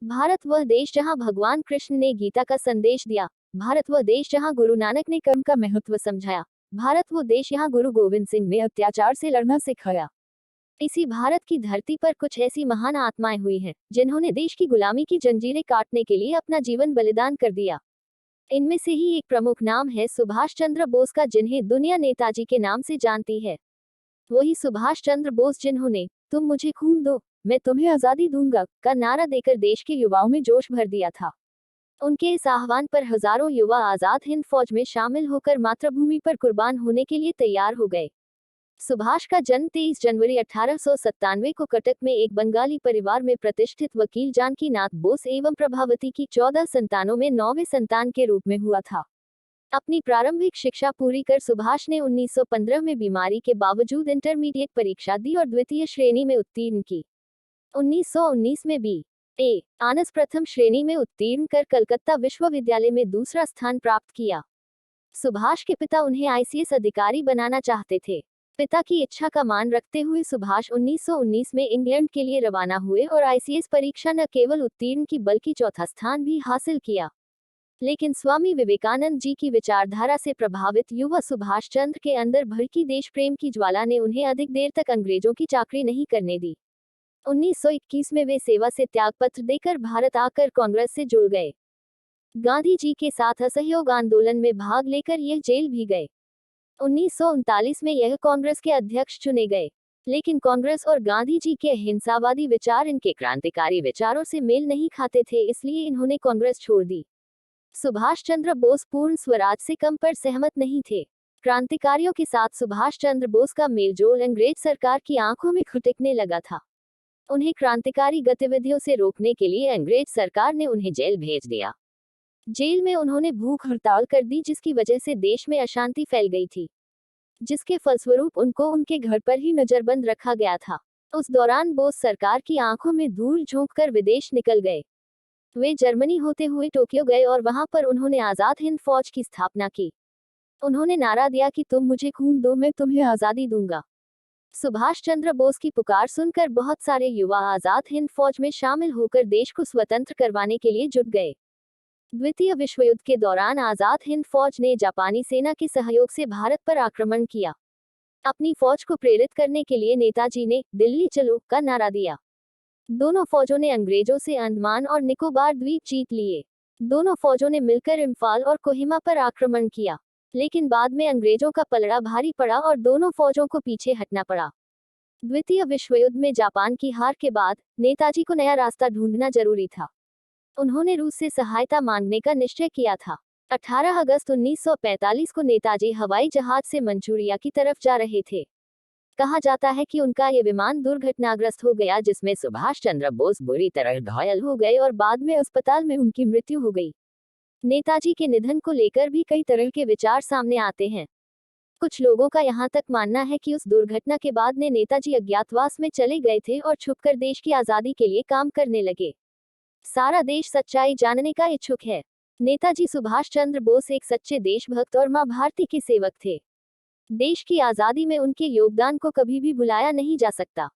भारत वह देश जहां भगवान कृष्ण ने गीता का संदेश दिया। भारत वह देश जहां गुरु नानक ने कर्म का महत्व समझाया। भारत वो देश यहाँ गुरु गोविंद सिंह ने अत्याचार से लड़ना सिखाया। इसी भारत की धरती पर कुछ ऐसी महान आत्माएं हुई हैं जिन्होंने देश की गुलामी की जंजीरें काटने के लिए अपना जीवन बलिदान कर दिया। इनमें से ही एक प्रमुख नाम है सुभाष चंद्र बोस का, जिन्हें दुनिया नेताजी के नाम से जानती है। वही सुभाष चंद्र बोस जिन्होंने तुम मुझे खून दो, मैं तुम्हें आजादी दूंगा का नारा देकर देश के युवाओं में जोश भर दिया था। उनके इस आह्वान पर हजारों युवा आजाद हिंद फौज में शामिल होकर मातृभूमि पर कुर्बान होने के लिए तैयार हो गए। सुभाष का जन्म 23 जनवरी 1897 को कटक में एक बंगाली परिवार में प्रतिष्ठित वकील जानकी नाथ बोस एवं प्रभावती की 14 संतानों में 9वें संतान के रूप में हुआ था। अपनी प्रारंभिक शिक्षा पूरी कर सुभाष ने 1915 में बीमारी के बावजूद इंटरमीडिएट परीक्षा दी और द्वितीय श्रेणी में उत्तीर्ण की। 1919 में बी.ए. ऑनर्स प्रथम श्रेणी में उत्तीर्ण कर कलकत्ता विश्वविद्यालय में दूसरा स्थान प्राप्त किया। सुभाष के पिता उन्हें आईसीएस अधिकारी बनाना चाहते थे। पिता की इच्छा का मान रखते हुए सुभाष 1919 में इंग्लैंड के लिए रवाना हुए और आईसीएस परीक्षा न केवल उत्तीर्ण की बल्कि चौथा स्थान भी हासिल किया। लेकिन स्वामी विवेकानंद जी की विचारधारा से प्रभावित युवा सुभाष चंद्र के अंदर भड़की देश प्रेम की ज्वाला ने उन्हें अधिक देर तक अंग्रेजों की चाकरी नहीं करने दी। 1921 में वे सेवा से त्यागपत्र देकर भारत आकर कांग्रेस से जुड़ गए। गांधी जी के साथ असहयोग आंदोलन में भाग लेकर यह जेल भी गए। 1939 में यह कांग्रेस के अध्यक्ष चुने गए, लेकिन कांग्रेस और गांधी जी के अहिंसावादी विचार इनके क्रांतिकारी विचारों से मेल नहीं खाते थे, इसलिए इन्होंने कांग्रेस छोड़ दी। सुभाष चंद्र बोस पूर्ण स्वराज से कम पर सहमत नहीं थे। क्रांतिकारियों के साथ सुभाष चंद्र बोस का मेलजोल अंग्रेज सरकार की आंखों में खटकने लगा था। उन्हें क्रांतिकारी गतिविधियों से रोकने के लिए अंग्रेज सरकार ने उन्हें जेल भेज दिया। जेल में उन्होंने भूख हड़ताल कर दी, जिसकी वजह से देश में अशांति फैल गई थी, जिसके फलस्वरूप उनको उनके घर पर ही नजरबंद रखा गया था। उस दौरान बोस सरकार की आंखों में धूल झोंककर विदेश निकल गए। वे जर्मनी होते हुए टोक्यो गए और वहां पर उन्होंने आजाद हिंद फौज की स्थापना की। उन्होंने नारा दिया कि तुम मुझे खून दो, मैं तुम्हें आजादी दूंगा। सुभाष चंद्र बोस की पुकार सुनकर बहुत सारे युवा आजाद हिंद फौज में शामिल होकर देश को स्वतंत्र करवाने के लिए जुट गए। द्वितीय विश्व युद्ध के दौरान आजाद हिंद फौज ने जापानी सेना के सहयोग से भारत पर आक्रमण किया। अपनी फौज को प्रेरित करने के लिए नेताजी ने दिल्ली चलो का नारा दिया। दोनों फौजों ने अंग्रेजों से अंडमान और निकोबार द्वीप जीत लिए। दोनों फौजों ने मिलकर इम्फाल और कोहिमा पर आक्रमण किया, लेकिन बाद में अंग्रेजों का पलड़ा भारी पड़ा और दोनों फौजों को पीछे हटना पड़ा। द्वितीय विश्व युद्ध में जापान की हार के बाद नेताजी को नया रास्ता ढूंढना जरूरी था। उन्होंने रूस से सहायता मांगने का निश्चय किया था। 18 अगस्त 1945 को नेताजी हवाई जहाज से मंचूरिया की तरफ जा रहे थे। कहा जाता है कि उनका ये विमान दुर्घटनाग्रस्त हो गया, जिसमें सुभाष चंद्र बोस बुरी तरह घायल हो गए और बाद में अस्पताल में उनकी मृत्यु हो गई। नेताजी के निधन को लेकर भी कई तरह के विचार सामने आते हैं। कुछ लोगों का यहाँ तक मानना है कि उस दुर्घटना के बाद नेताजी अज्ञातवास में चले गए थे और छुपकर देश की आजादी के लिए काम करने लगे। सारा देश सच्चाई जानने का इच्छुक है। नेताजी सुभाष चंद्र बोस एक सच्चे देशभक्त और मां भारती के सेवक थे। देश की आजादी में उनके योगदान को कभी भी भुलाया नहीं जा सकता।